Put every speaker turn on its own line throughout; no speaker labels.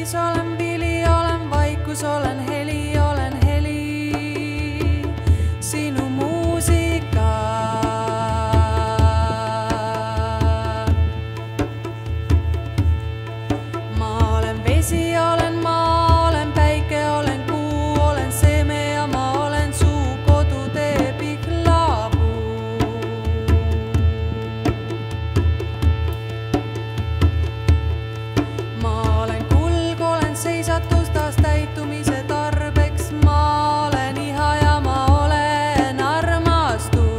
õis, olen vili, olen vaikus, olen heli, sinu muusika. Ma olen vesi, olen maa, olen päike, olen kuu, olen seeme ja ma olen suu kodutee pihlapuu. Ma olen kulg, olen seisatus taas täitumise tarbeks, ma olen iha ja ma olen armastus.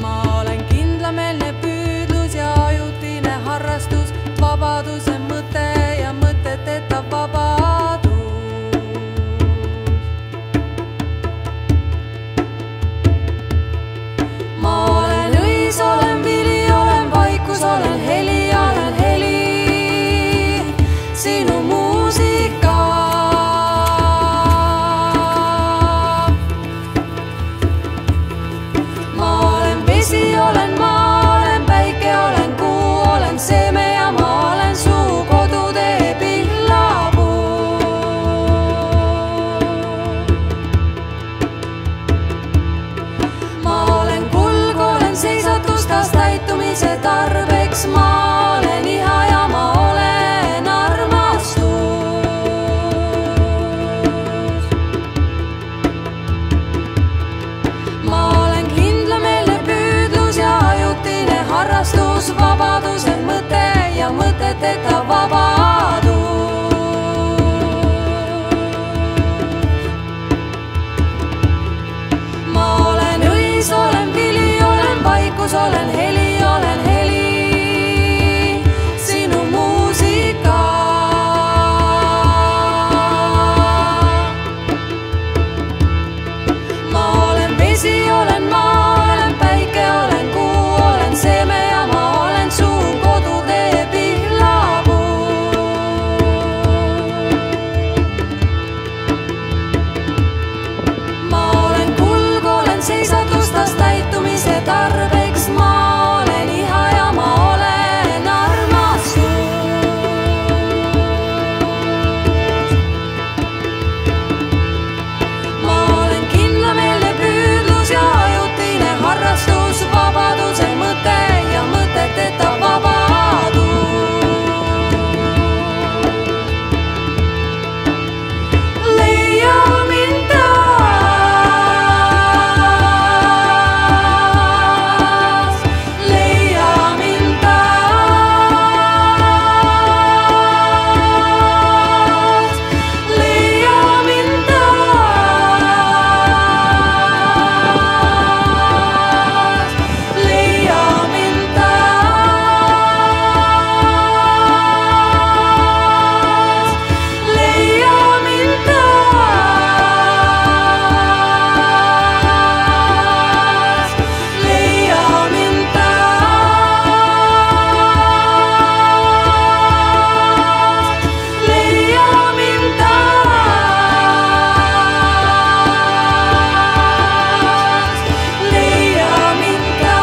Ma olen kindlameelne püüdlus ja ajutine harrastus, vabaduse mõte ja mõteteta vabadus. Ma olen õis, olen vili, olen vaikus, olen heli, sinu muusika. Ma olen vesi, olen maa, olen päike, olen kuu, olen seeme ja ma olen suu kodutee pihlapuu. Ma olen kulg, olen seisatus taas täitumise tarbeks, ma olen iha ja ma olen armastus. Ma olen kindlameelne püüdlus ja ajutine harrastus, vabaduse mõte ja mõteteta vabadus. Ma olen õis, olen vili, olen vaikus, olen heli, sinu muusika. Ma olen vesi, olen maa, olen päike, olen kuu, olen seeme ja ma olen suu kodutee pihlapuu. Ma olen kulg, olen seisatus taas täitumise tarbeks, ma olen iha ja ma olen armastus. Ma olen kindlameelne püüdlus ja ajutine harrastus, vabaduse mõte ja mõteteta vabadus. Leia mind taas, leia mind taas, leia mind taas, leia mind taas, leia mind taas, leia mind taas, leia mind taas, leia mind taas.